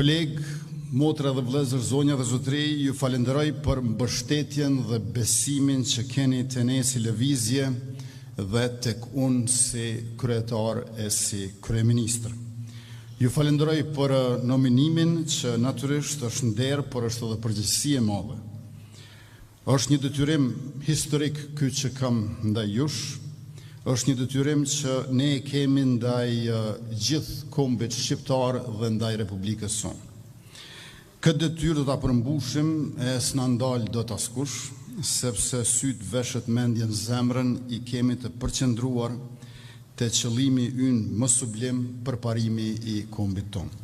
Koleg, motra dhe vëllezër, zonja dhe zotëri, ju falenderoj për mbështetjen dhe besimin që keni të ne si lëvizje dhe tek unë si kryetar e si kryeministër. Ju falenderoj për nominimin që natyrisht është nder, por është edhe përgjegjësi e madhe. Është një detyrim historik ky që kam ndaj jush, është një detyrim që ne kemi ndaj gjithë kombit shqiptar dhe ndaj Republikës sonë. Këtë detyrë do ta përmbushim e s'na ndal dot askush, sepse syt veshët mendjen zemrën i kemi të përqendruar te qëllimi ynë më sublim për parimi i kombit tonë.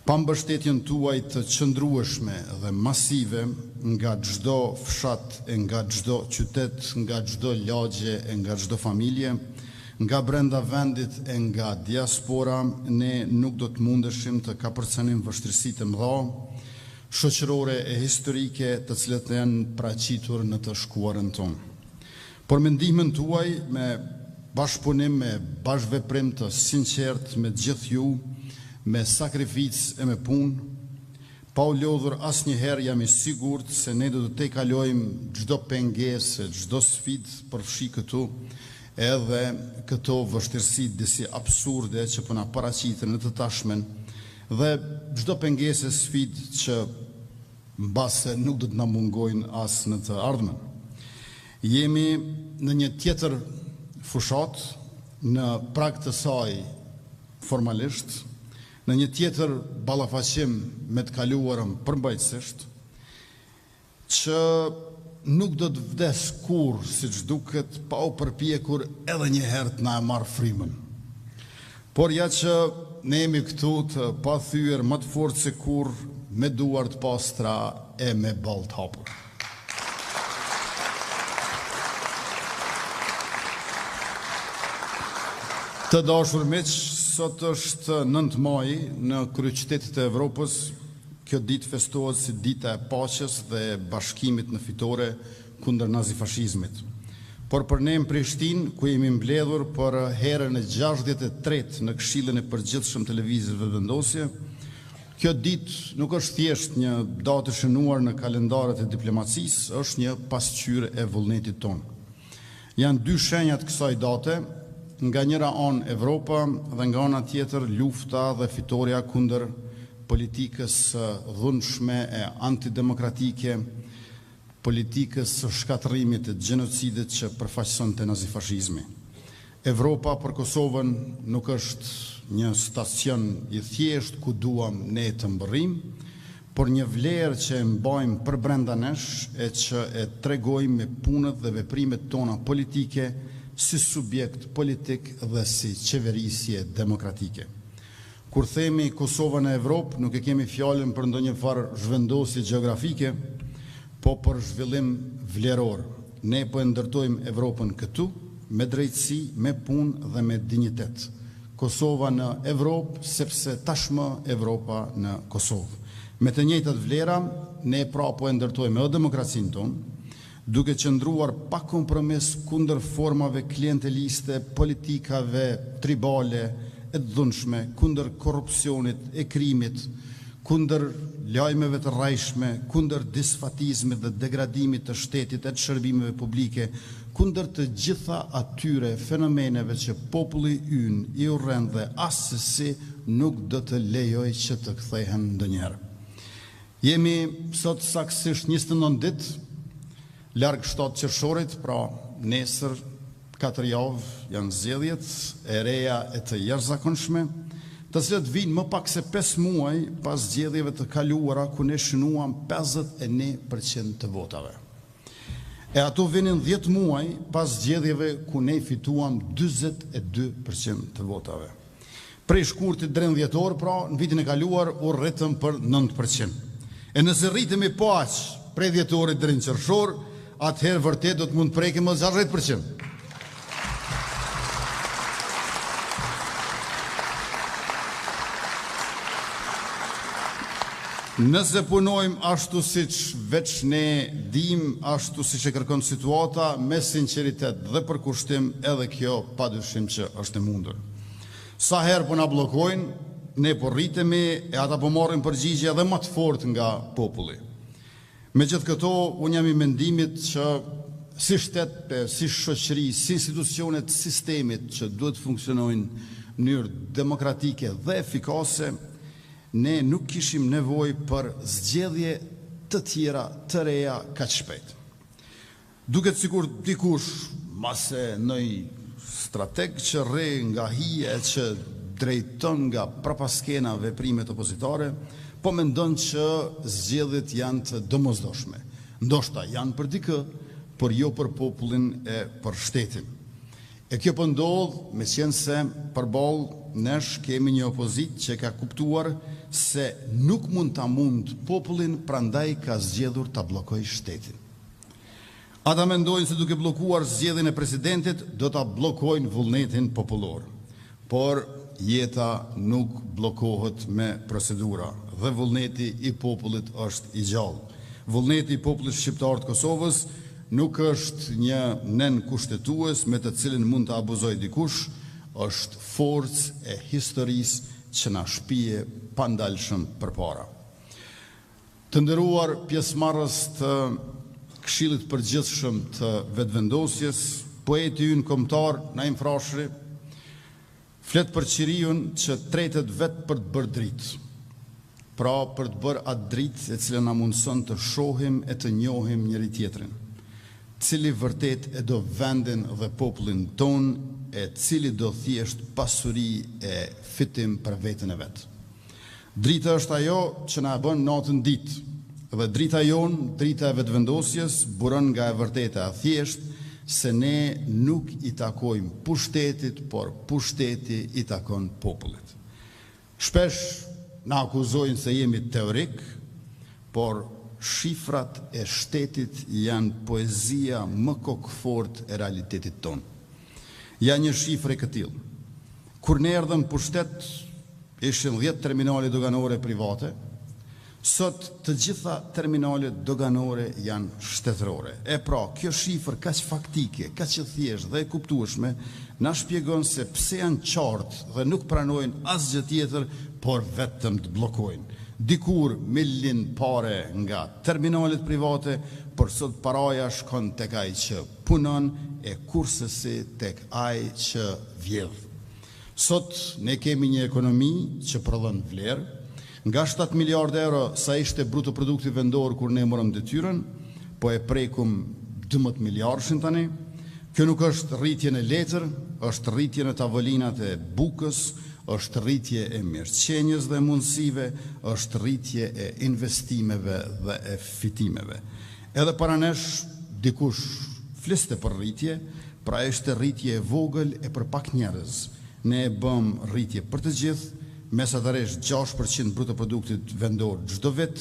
Pa mbështetjen tuaj të qëndrueshme dhe masive nga çdo fshat, nga çdo qytet, nga çdo lagje, nga çdo familje, nga brenda vendit e nga diaspora, ne nuk do të mundeshim të kapërcanim vështirësitë e mëdha shoqërore e historike të cilat janë paraqitur në të shkuarën tonë. Por me ndihmën tuaj, me bashkëpunim, me bashkëveprim të sinqert me gjithë ju, me sakrificë e me punë, pa u lodhur asnjëherë, jam i sigurt se ne do të tejkalojmë çdo pengesë, çdo sfidë përfshi këtu, edhe këto vështirësi disi absurde që po na paraqiten në të tashmen, dhe çdo pengesë, sfidë që mbase nuk do të na mungojnë as në të ardhmen. Jemi në një tjetër fushat, në prag të saj formalisht, në një tjetër ballafaqim me të kaluarën përmbajtësisht, që nuk do të vdes kurrë, siç duket, pa u përpjekur edhe një herë të na e marr frymën. Por ja që ne jemi këtu të pathyer më të fortë se kurrë, me duar të pastra e me ball të hapur. Të dashur miq, sot është 9 maj në kryeqytetet e Evropës. Kjo ditë festohet si dita e paqes dhe bashkimit në fitore kundër nazifashizmit. Por për ne në Prishtinë, ku jemi mbledhur për herën e 63 në Këshillin e Përgjithshëm të Lëvizjeve Vendosje, kjo ditë nuk është thjesht një datë e shënuar në kalendarët e diplomacisë, është një pasqyrë e vullnetit tonë. Janë dy shenjat kësaj date, nga njëra anë Evropa dhe nga ana tjetër lufta dhe fitoria kundër politikës dhunshme e antidemokratike, politikës së shkatërimit të gjenocidit që përfaqësonte nazifashizmi. Evropa për Kosovën nuk është një stacion i thjesht ku duam ne të mbërrim, por një vlerë që e mbajmë për brenda nesh e që e tregojmë me punët dhe veprimet tona politike si subjekt politik dhe si qeverisje demokratike. Kur themi Kosova në Evropë, nuk e kemi fjalën për ndonjë farë zhvendosje gjeografike, po për zhvillim vleror. Ne po e ndërtojmë Evropën këtu, me drejtësi, me punë dhe me dinjitet. Kosova në Evropë, sepse tashmë Evropa në Kosovë. Me të njëjtat vlera, ne pra po e ndërtojmë edhe demokracinë tonë, duke qëndruar pa kompromis kundër formave klienteliste, politikave tribale e dhunshme, kundër korrupsionit e krimit, kundër lajmeve të rrajshme, kundër disfatizmit dhe degradimit të shtetit e të shërbimeve publike, kundër të gjitha atyre fenomeneve që populli ynë i urren dhe asesi nuk do të lejoj që të kthehen ndonjëherë. Jemi sot saktësisht 29 ditë larg 7 qershorit, pra nesër 4 javë janë zgjedhjet e reja e të jashtëzakonshme, të cilat vinë më pak se 5 muaj pas zgjedhjeve të kaluara ku ne shënuam 51% të votave. E ato vinin 10 muaj pas zgjedhjeve ku ne fituam 42% të votave. Prej shkurtit drejt dhjetor, pra në vitin e kaluar u rritëm për 9%. E nëse rritemi po aq prej dhjetorit drejt qershor, atëherë vërtet do të mund prekim më 60%. Nëse punojmë ashtu siç veç ne dim, ashtu siç e kërkon situata, me sinqeritet dhe për kushtim, edhe kjo padyshim që është e mundur. Sa herë po na bllokojnë, ne po rritemi e ata po marrin përgjigje edhe më të fortë nga populli. Me gjithë këto, unë jam i mendimit që si shtet, si shoqëri, si institucionet sistemit që duhet funksionojnë në mënyrë demokratike dhe efikase, ne nuk kishim nevojë për zgjedhje të tjera, të reja, kaq shpejt. Duket sikur dikush, mase ndonjë strateg që rre nga hije që drejton nga prapaskena veprimet opozitare, po mendon që zgjedhjet janë të domosdoshme. Ndoshta janë për dikë, por jo për popullin e për shtetin. E kjo po ndodh me qenë se përballë nesh kemi një opozit që ka kuptuar se nuk mund ta mund popullin, prandaj ka zgjedhur ta bllokojë shtetin. Ata mendojnë se duke bllokuar zgjedhjen e presidentit do ta bllokojnë vullnetin popullor. Por jeta nuk bllokohet me procedura dhe vullneti i popullit është i gjallë. Vullneti i popullit shqiptar të Kosovës nuk është një nen kushtetues me të cilin mund të abuzoj dikush, është forcë e historisë që na shpije pandalshëm përpara. Të nderuar pjesëmarrës të Këshillit Përgjithshëm të Vetëvendosjes, poeti ynë kombëtar Naim Frashëri flet për qiriun që tretet vetë për të bërë dritë. Pra për të bërë atë dritë e cila na mundson të shohim e të njohim njëri tjetrin, cili vërtet e do vendin dhe popullin ton, e cili do thjesht pasuri e fitim për veten e vet. Drita është ajo që na bën natën ditë, dhe drita jonë, drita e vetëvendosjes, buron nga e vërteta e thjesht se ne nuk i takojmë pushtetit, por pushteti i takon popullit. Shpesh na akuzojnë se jemi teorik, por shifrat e shtetit janë poezia më kokëfort e realitetit tonë. Ja një shifre këtill. Kur ne erdhëm pushtet, ishin 10 terminale doganore private, sot të gjitha terminalet doganore janë shtetërore. E pra, kjo shifër kaq faktike, kaq e thjeshtë dhe e kuptueshme, na shpjegon se pse janë qartë dhe nuk pranojnë asgjë tjetër, por vetëm të bllokojnë. Dikur millin pare nga terminalet private, por sot paraja shkon tek ai që punon e kursesi tek ai që vjedh. Sot ne kemi një ekonomi që prodhon vlerë. Nga 7 miliardë euro sa ishte bruto produkti vendor kur ne morëm detyrën, po e prekum 12 miliardëshin tani. Kjo nuk është rritje në letër, është rritje në tavolinat e bukës, është rritje e mirëqenjes dhe mundësive, është rritje e investimeve dhe e fitimeve. Edhe para nesh dikush fliste për rritje, pra ishte rritje e vogël e për pak njerëz. Ne e bëm rritje për të gjithë, mesatarisht 6% bruto produktit vendor çdo vit,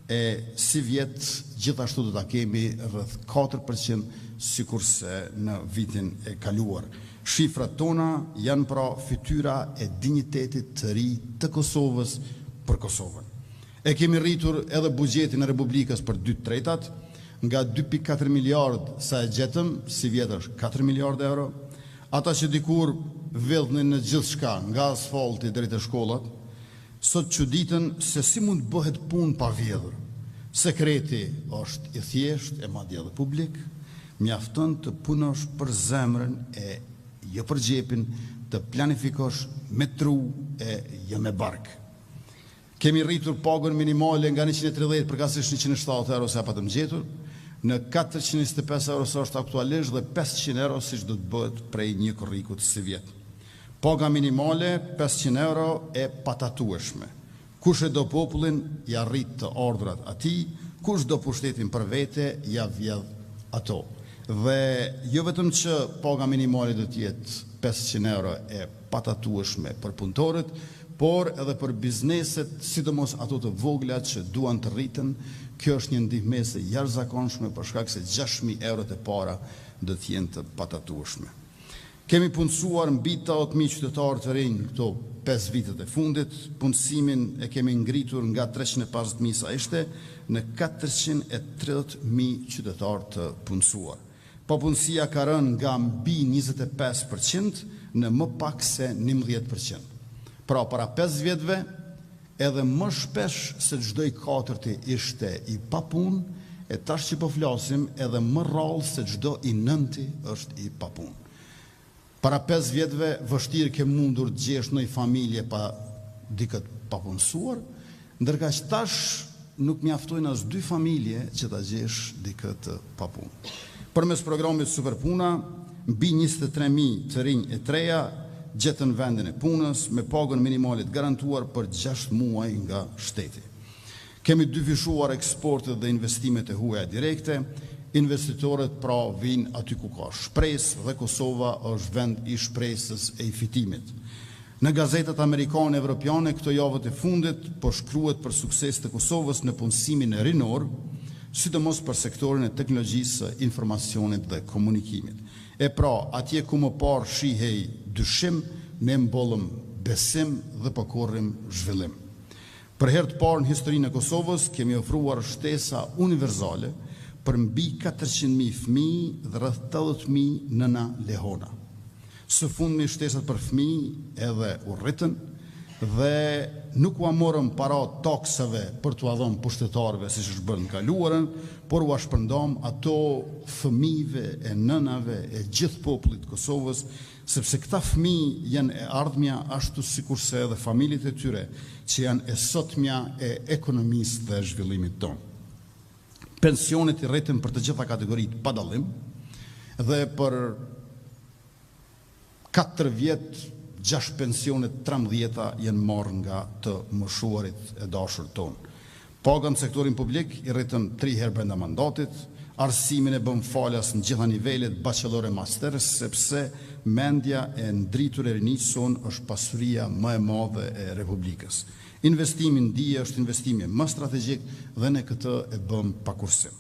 e si vjet gjithashtu do ta kemi rreth 4% sikurse në vitin e kaluar. Shifrat tona janë pra fytyra e dinjitetit të ri të Kosovës për Kosovën. E kemi rritur edhe buxhetin e Republikës për 2/3, nga 2.4 miliard sa e gjetëm, si vjet është 4 miliard euro. Ata që dikur vëllnin në gjithë shka, nga asfalti deri te shkollat, sot çuditën se si mund bëhet punë pa vjedhur. Sekreti është i thjeshtë e madje edhe publik, mjafton të punosh për zemrën e jo për xhepin, të planifikosh me tru e jo me bark. Kemi rritur pagën minimale nga 130 përkatësisht 170 euro sa patëm gjetur, në 425 euro sa është aktualisht dhe 500 euro siç do të bëhet prej një korrikut si vjet. Paga minimale 500 euro e patatueshme. Kush e do popullin ja rrit të ardhurat atij, kush do pushtetin për vete ja vjedh ato. Dhe jo vetëm që paga minimale do të jetë 500 euro e patatueshme për punëtorët, por edhe për bizneset, sidomos ato të vogla që duan të rriten. Kjo është një ndihmëse jashtëzakonshme për shkak se 6.000 euro të para do të jenë të patatueshme. Kemi punësuar mbi 80.000 qytetarë të rinj këto 5 vitet e fundit, punësimin e kemi ngritur nga 350.000 sa ishte në 430.000 qytetarë të punësuar. Papunësia ka rënë nga mbi 25% në më pak se 11%. Pra para 5 vjetëve, edhe më shpesh se çdo i katërti ishte i papunë, e tash që po flasim edhe më rrallë se çdo i nënti është i papunë. Para 5 vjetëve vështirë ke mundur të gjesh në familje pa dikët papunësuar, ndërka që tash nuk mjaftojnë as 2 familje që ta gjesh dikët papunë. Përmes programit Superpuna, mbi 23.000 të rinj e treja gjetën vendin e punës me pagën minimalit garantuar për 6 muaj nga shteti. Kemi dyfishuar eksportet dhe investimet e huaja direkte, investitorët pra vinë aty ku ka shpresë dhe Kosova është vend i shpresës e i fitimit. Në gazetat amerikane e evropiane këto javët e fundit po shkruhet për sukses të Kosovës në punësimin e rinor, sidomos për sektorin e teknologjisë, informacionit dhe komunikimit. E pra, atje ku më parë shihej dyshim, ne mbollëm besim dhe po korrim zhvillim. Për herë të parë në historinë e Kosovës kemi ofruar shtesa universale për mbi 400.000 fëmijë dhe rreth 80.000 nëna lehona. Së fundmi shtesat për fëmijë edhe u rritën dhe nuk u morëm para taksave për t'u dhënë pushtetarëve siç është bërë në kaluarën, por u shpërndam ato fëmijëve e nënave e gjithë popullit të Kosovës, sepse këta fëmijë janë e ardhmja ashtu sikurse edhe familjet e tyre që janë e sotmja e ekonomisë dhe zhvillimit tonë. Pensionet i rritën për të gjitha kategoritë pa dallim dhe për 4 vjet 6 pensionet 13 janë marrë nga të moshuarit e dashur tonë. Paga në sektorin publik i rritën 3 herë brenda mandatit, arsimin e bëm falas në gjitha nivelet bachelor e master, sepse mendja e ndritur e rinisë sonë është pasuria më e madhe e Republikës. Investimi në dije është investimi më strategjik dhe ne këtë e bëm pa kursim.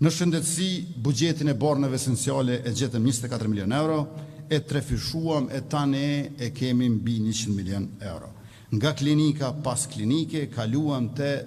Në shëndetësi, buxhetin e borneve esenciale e gjetëm 24 milion euro, e trefishuam e tani e kemi mbi 100 milion euro. Nga klinika pas klinike, kaluam te